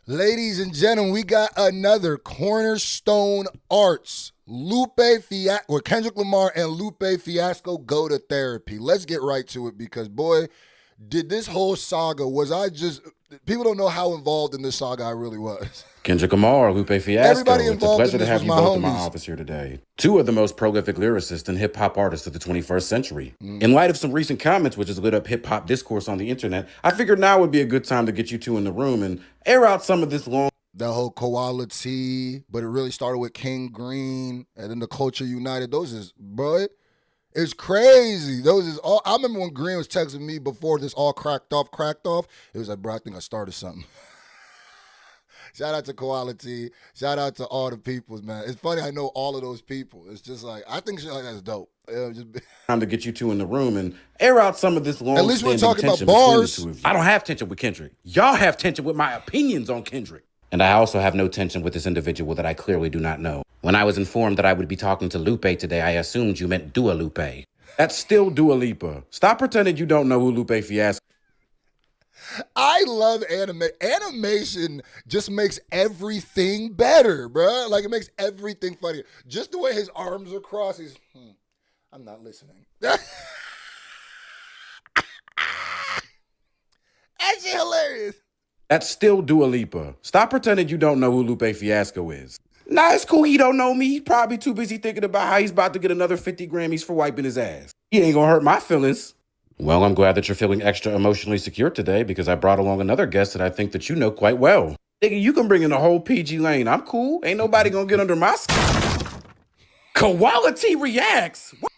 Ladies and gentlemen, we got another Cornerstone Arts. Lupe Fiasco, or Kendrick Lamar and Lupe Fiasco go to therapy. Let's get right to it because, boy, did this whole saga, people don't know how involved in this saga I really was. Kendrick Lamar, Lupe Fiasco, Everybody it's a involved pleasure in to this have was you my both in my homies. office here today. Two of the most prolific lyricists and hip-hop artists of the 21st century. In light of some recent comments which has lit up hip-hop discourse on the internet, I figured now would be a good time to get you two in the room and air out some of this long... The whole quality, but it really started with King Green and then the Culture United. Those is, bro, it's crazy. Those is all. I remember when Green was texting me before this all cracked off. It was like, bro, I think I started something. Shout out to Quality. Shout out to all the peoples, man. It's funny, I know all of those people. It's just like, I think shit like that's dope. Time to get you two in the room and air out some of this long At least we're talking about tension between the bars. two of you. I don't have tension with Kendrick. Y'all have tension with my opinions on Kendrick. And I also have no tension with this individual that I clearly do not know. When I was informed that I would be talking to Lupe today, I assumed you meant Dua Lupe. That's still Dua Lipa. Stop pretending you don't know who Lupe Fiasco. I love anime. Animation just makes everything better, bro. Like, it makes everything funnier. Just the way his arms are crossed, I'm not listening. That's hilarious. That's still Dua Lipa. Stop pretending you don't know who Lupe Fiasco is. Nah, it's cool he don't know me. He's probably too busy thinking about how he's about to get another 50 Grammys for wiping his ass. He ain't gonna hurt my feelings. Well, I'm glad that you're feeling extra emotionally secure today because I brought along another guest that I think that you know quite well. Nigga, you can bring in the whole PG lane. I'm cool. Ain't nobody gonna get under my skin. Quality reacts. What?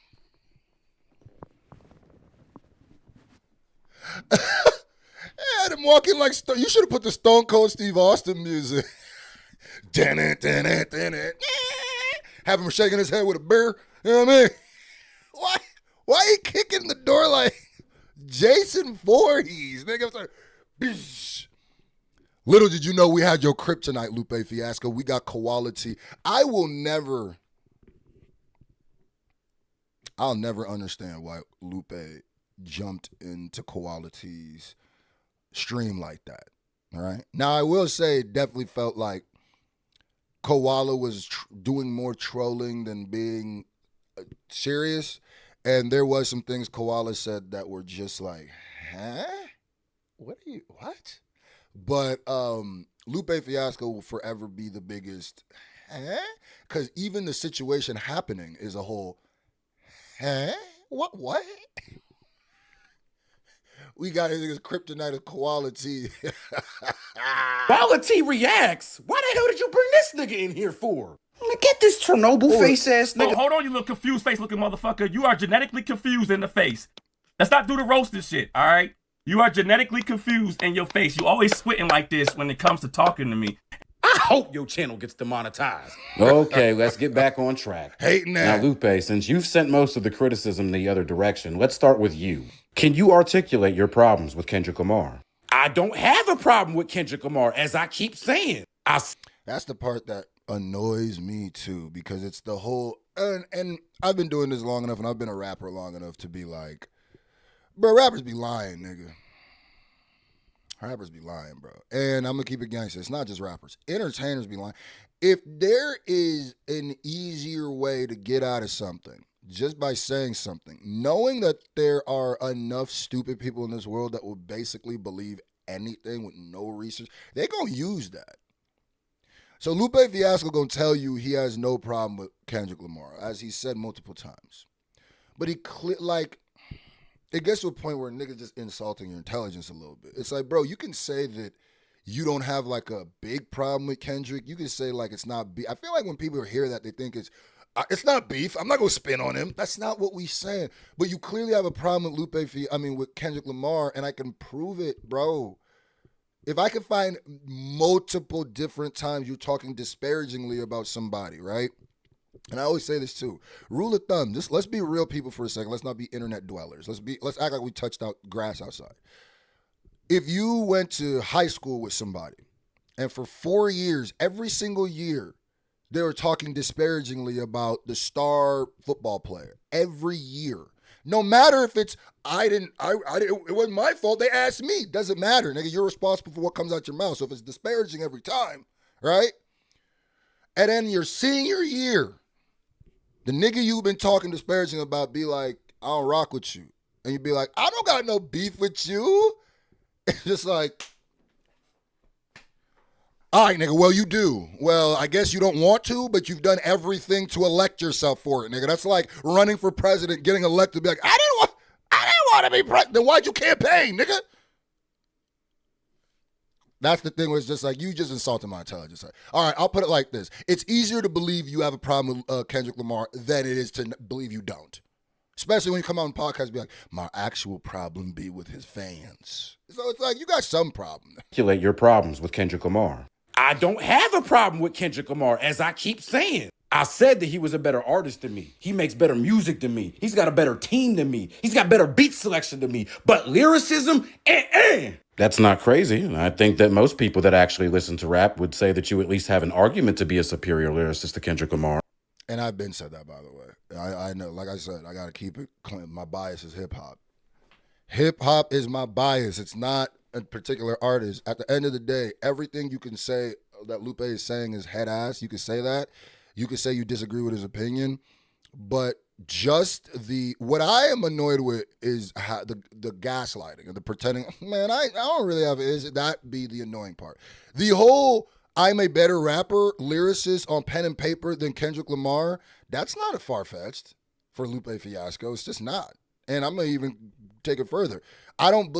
Had him walking like you should have put the Stone Cold Steve Austin music. Have him shaking his head with a beer. You know what I mean? Why he kicking the door like Jason Voorhees? Nigga, I'm sorry. Bish. Little did you know we had your kryptonite, Lupe Fiasco. We got Quality. I'll never understand why Lupe jumped into Quality's stream like that. All right. Now, I will say it definitely felt like Koala was doing more trolling than being serious. And there was some things Koala said that were just like, huh? What? But Lupe Fiasco will forever be the biggest, huh? Because even the situation happening is a whole, huh? What? We got his kryptonite of Quality. Quality reacts? Why the hell did you bring this nigga in here for? Get this Chernobyl face ass nigga. Oh, hold on, you little confused face looking motherfucker. You are genetically confused in the face. Let's not do the roasting shit, all right? You are genetically confused in your face. You always squinting like this when it comes to talking to me. I hope your channel gets demonetized. Okay, let's get back on track. Hating that. Now, Lupe, since you've sent most of the criticism the other direction, let's start with you. Can you articulate your problems with Kendrick Lamar? I don't have a problem with Kendrick Lamar, as I keep saying. That's the part that annoys me too, because it's the whole, and I've been doing this long enough and I've been a rapper long enough to be like, bro, rappers be lying, nigga. Rappers be lying, bro. And I'm going to keep it gangster. It's not just rappers. Entertainers be lying. If there is an easier way to get out of something just by saying something, knowing that there are enough stupid people in this world that will basically believe anything with no research, they're going to use that. So Lupe Fiasco going to tell you he has no problem with Kendrick Lamar, as he said multiple times. But it gets to a point where niggas just insulting your intelligence a little bit. It's like, bro, you can say that you don't have like a big problem with Kendrick. You can say like it's not beef. I feel like when people hear that, they think it's not beef. I'm not going to spin on him. That's not what we saying. But you clearly have a problem with with Kendrick Lamar, and I can prove it, bro. If I can find multiple different times you're talking disparagingly about somebody, right? And I always say this too. Rule of thumb, let's be real people for a second. Let's not be internet dwellers. Let's act like we touched out grass outside. If you went to high school with somebody and for 4 years, every single year, they were talking disparagingly about the star football player every year. No matter if it's it wasn't my fault. They asked me. Doesn't matter, nigga. You're responsible for what comes out your mouth. So if it's disparaging every time, right? And then your senior year, the nigga you've been talking disparaging about be like, I don't rock with you. And you be like, I don't got no beef with you. It's just like, all right, nigga, well, you do. Well, I guess you don't want to, but you've done everything to elect yourself for it, nigga. That's like running for president, getting elected, be like, I didn't want to be president. Then why'd you campaign, nigga? That's the thing where it's just like, you just insulted my intelligence. All right, I'll put it like this. It's easier to believe you have a problem with Kendrick Lamar than it is to believe you don't. Especially when you come out on podcasts and be like, my actual problem be with his fans. So it's like, you got some problem. Articulate your problems with Kendrick Lamar. I don't have a problem with Kendrick Lamar, as I keep saying. I said that he was a better artist than me. He makes better music than me. He's got a better team than me. He's got better beat selection than me. But lyricism, That's not crazy. I think that most people that actually listen to rap would say that you at least have an argument to be a superior lyricist to Kendrick Lamar. And I've been said that, by the way. I know, like I said, I got to keep it clean. My bias is hip-hop. Hip-hop is my bias. It's not a particular artist. At the end of the day, everything you can say that Lupe is saying is head ass. You can say that. You can say you disagree with his opinion. But just what I am annoyed with is how the gaslighting and the pretending, man, I don't really have it. Is that be the annoying part? The whole I'm a better rapper, lyricist on pen and paper than Kendrick Lamar, that's not a far-fetched for Lupe Fiasco. It's just not. And I'm going to even take it further. I don't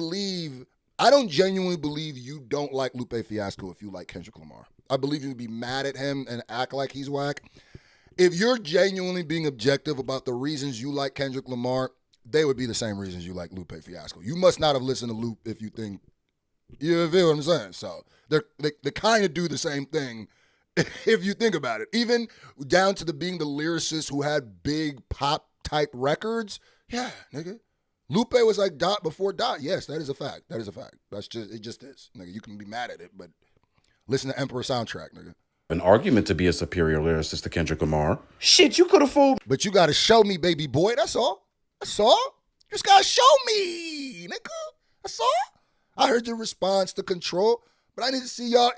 genuinely believe you don't like Lupe Fiasco if you like Kendrick Lamar. I believe you'd be mad at him and act like he's whack. If you're genuinely being objective about the reasons you like Kendrick Lamar, they would be the same reasons you like Lupe Fiasco. You must not have listened to Lupe if you think, you feel what I'm saying? So they kind of do the same thing if you think about it. Even down to being the lyricist who had big pop type records. Yeah, nigga. Lupe was like Dot before Dot. Yes, that is a fact. That is a fact. It just is. Nigga, you can be mad at it, but listen to Emperor soundtrack, nigga. An argument to be a superior lyricist to Kendrick Lamar. Shit, you could have fooled. But you gotta show me, baby boy. That's all. That's all. You just gotta show me, nigga. That's all. I heard your response to Control, but I need to see y'all.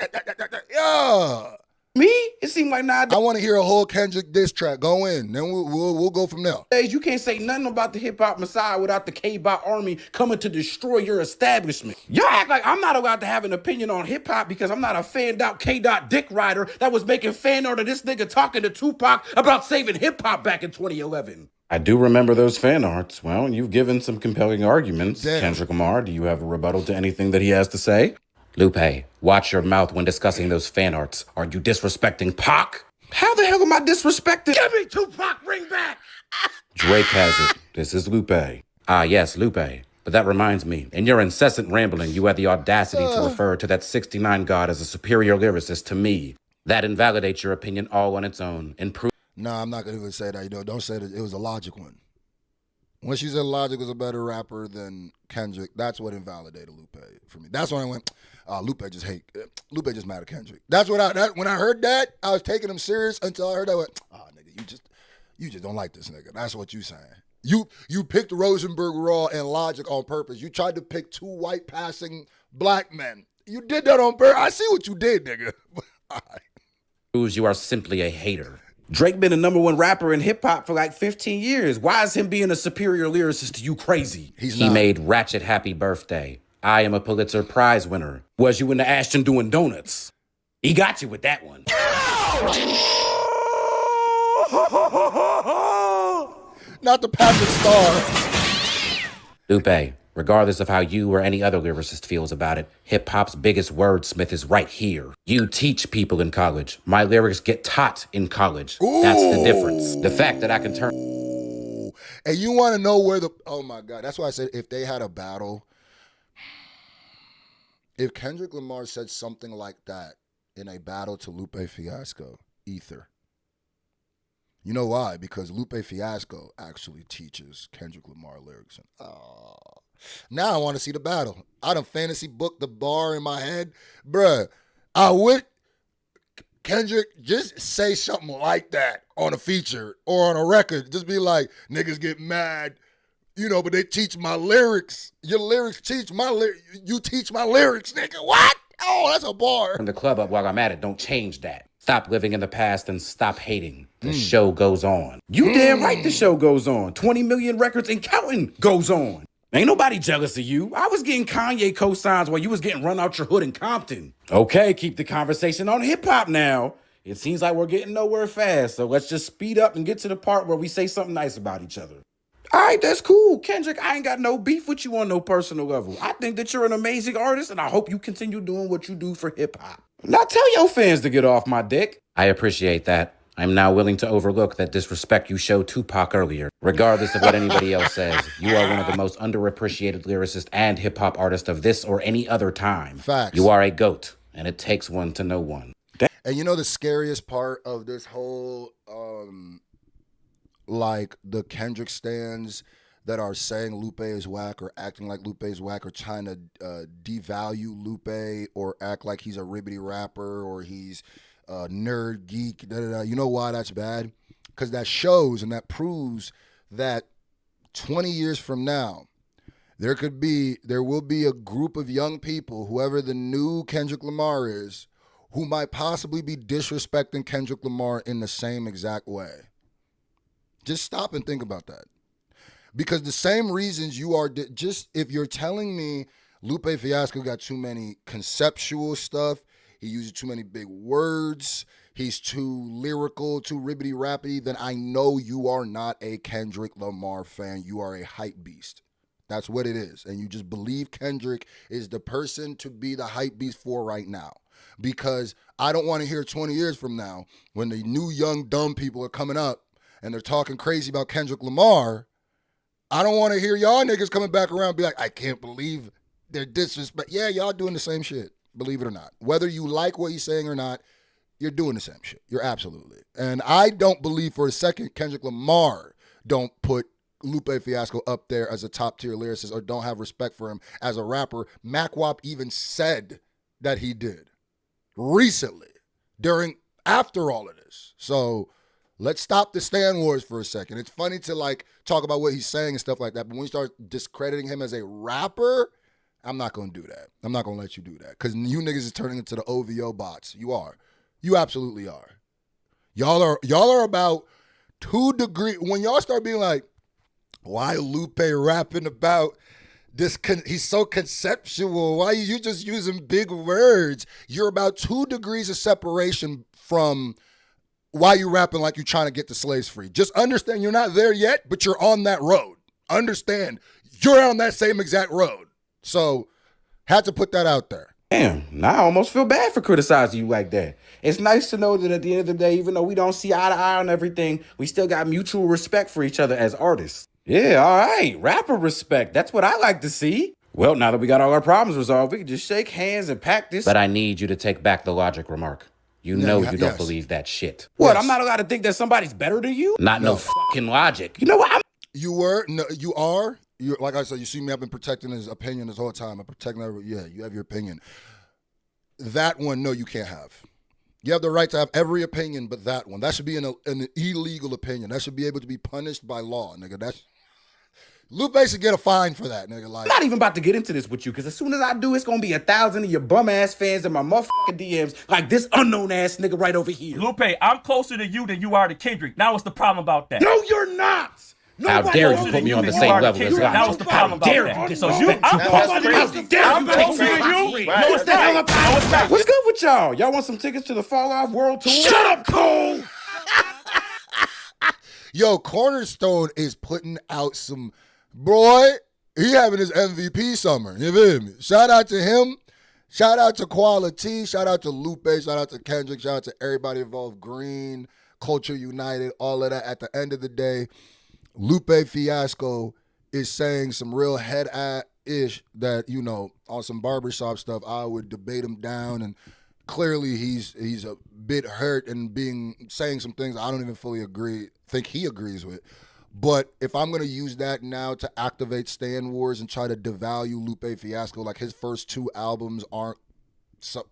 Yeah. Me? It seemed like nah. I want to hear a whole Kendrick diss track. Go in, then we'll go from there. You can't say nothing about the hip hop messiah without the K-Bot army coming to destroy your establishment. Y'all act like I'm not allowed to have an opinion on hip hop because I'm not a fanned out K-Dot dick rider that was making fan art of this nigga talking to Tupac about saving hip hop back in 2011. I do remember those fan arts. Well, you've given some compelling arguments. Damn. Kendrick Lamar, do you have a rebuttal to anything that he has to say? Lupe, watch your mouth when discussing those fan arts. Are you disrespecting Pac? How the hell am I disrespecting? Give me Tupac, bring back! Drake has it. This is Lupe. Ah, yes, Lupe. But that reminds me, in your incessant rambling, you had the audacity to refer to that 69 God as a superior lyricist to me. That invalidates your opinion all on its own. Nah, I'm not going to even say that. You know, don't say that. It was a Logic one. When she said Logic was a better rapper than Kendrick, that's what invalidated Lupe for me. That's when I went, Lupe just mad at Kendrick. That's what when I heard that, I was taking him serious until I heard that. I went, nigga, you just don't like this nigga. That's what you saying. You picked Rosenberg Raw and Logic on purpose. You tried to pick two white passing black men. You did that on purpose. I see what you did, nigga. You are simply a hater. Drake been the #1 rapper in hip-hop for like 15 years. Why is him being a superior lyricist to you crazy? He made Ratchet Happy Birthday. I am a Pulitzer Prize winner. Was you in the Ashton doing donuts? He got you with that one. Not the Patrick Star. Lupe, regardless of how you or any other lyricist feels about it, hip-hop's biggest wordsmith is right here. You teach people in college. My lyrics get taught in college. Ooh. That's the difference. The fact that I can turn... And you want to know where oh my God. That's why I said if they had a battle, if Kendrick Lamar said something like that in a battle to Lupe Fiasco, ether. You know why? Because Lupe Fiasco actually teaches Kendrick Lamar lyrics. Now I want to see the battle. I done fantasy booked the bar in my head. Bruh, I would, Kendrick, just say something like that on a feature or on a record. Just be like, niggas get mad You know, but they teach my lyrics. Your lyrics teach my lyrics. You teach my lyrics, nigga. What? Oh, that's a bar. Turn the club up while I'm at it. Don't change that. Stop living in the past and stop hating. The show goes on. You damn right the show goes on. 20 million records and counting goes on. Ain't nobody jealous of you. I was getting Kanye cosigns while you was getting run out your hood in Compton. Okay, keep the conversation on hip-hop now. It seems like we're getting nowhere fast, so let's just speed up and get to the part where we say something nice about each other. All right, that's cool. Kendrick, I ain't got no beef with you on no personal level. I think that you're an amazing artist, and I hope you continue doing what you do for hip-hop. Now tell your fans to get off my dick. I appreciate that. I'm now willing to overlook that disrespect you showed Tupac earlier. Regardless of what anybody else says, you are one of the most underappreciated lyricists and hip-hop artists of this or any other time. Facts. You are a GOAT, and it takes one to know one. And you know the scariest part of this whole, like the Kendrick stans that are saying Lupe is whack or acting like Lupe is whack or trying to devalue Lupe or act like he's a ribbity rapper or he's a nerd geek. You know why that's bad? Because that shows and that proves that 20 years from now, there will be a group of young people, whoever the new Kendrick Lamar is, who might possibly be disrespecting Kendrick Lamar in the same exact way. Just stop and think about that. Because the same reasons you are, just if you're telling me Lupe Fiasco got too many conceptual stuff, he uses too many big words, he's too lyrical, too ribbity rappity, then I know you are not a Kendrick Lamar fan. You are a hype beast. That's what it is. And you just believe Kendrick is the person to be the hype beast for right now. Because I don't want to hear 20 years from now when the new young dumb people are coming up and they're talking crazy about Kendrick Lamar. I don't want to hear y'all niggas coming back around and be like, I can't believe they're disrespect. Yeah, y'all doing the same shit, believe it or not. Whether you like what he's saying or not, you're doing the same shit. You're absolutely. And I don't believe for a second Kendrick Lamar don't put Lupe Fiasco up there as a top tier lyricist or don't have respect for him as a rapper. Mac Wop even said that he did recently after all of this. So let's stop the Stan Wars for a second. It's funny to like talk about what he's saying and stuff like that, but when you start discrediting him as a rapper, I'm not going to do that. I'm not going to let you do that because you niggas is turning into the OVO bots. You are. You absolutely are. Y'all are about 2 degrees. When y'all start being like, why Lupe rapping about this? He's so conceptual. Why you just using big words? You're about 2 degrees of separation from why you rapping like you're trying to get the slaves free. Just understand you're not there yet, but you're on that road. Understand you're on that same exact road. So had to put that out there. Damn, now I almost feel bad for criticizing you like that. It's nice to know that at the end of the day, even though we don't see eye to eye on everything, we still got mutual respect for each other as artists. Yeah, all right, rapper respect. That's what I like to see. Well, now that we got all our problems resolved, we can just shake hands and pack this. But I need you to take back the logic remark. You know you don't believe that shit. What, I'm not allowed to think that somebody's better than you? Not no fucking logic. You know what? You are. You're, like I said, you see me, I've been protecting his opinion this whole time. I'm protecting everybody. Yeah, you have your opinion. That one, no, you can't have. You have the right to have every opinion, but that one. That should be an illegal opinion. That should be able to be punished by law, nigga. Lupe should get a fine for that, nigga. Like, I'm not even about to get into this with you, because as soon as I do, it's going to be 1,000 of your bum-ass fans in my motherfucking DMs like this unknown-ass nigga right over here. Lupe, I'm closer to you than you are to Kendrick. Now what's the problem about that? No, you're not! How dare you put me on the same level as God? That was the problem about that. So I'm closer to you. I'm closer to you. No, it's the hell about. What's good with y'all? Y'all want some tickets to the Fall Off World Tour? Shut up, Cole! Yo, Cornerstone is putting out some, boy, he having his MVP summer. You feel me? Shout out to him. Shout out to Quality. Shout out to Lupe. Shout out to Kendrick. Shout out to everybody involved. Green, Culture United, all of that. At the end of the day, Lupe Fiasco is saying some real head-ish that, you know, on some barbershop stuff, I would debate him down. And clearly he's a bit hurt and saying some things I don't even fully think he agrees with. But if I'm going to use that now to activate Stan Wars and try to devalue Lupe Fiasco, like his first 2 albums aren't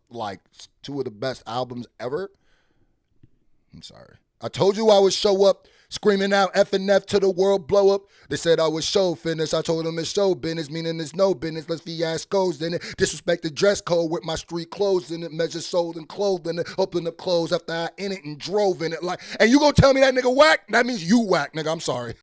like 2 of the best albums ever, I'm sorry. I told you I would show up, screaming out F and F to the world blow up. They said I would show fitness. I told them it's show business, meaning it's no business. Let's fiascos in it. Disrespect the dress code with my street clothes in it. Measure sold and clothed in it. Open up clothes after I in it and drove in it. Like, and you gonna tell me that nigga whack? That means you whack, nigga. I'm sorry.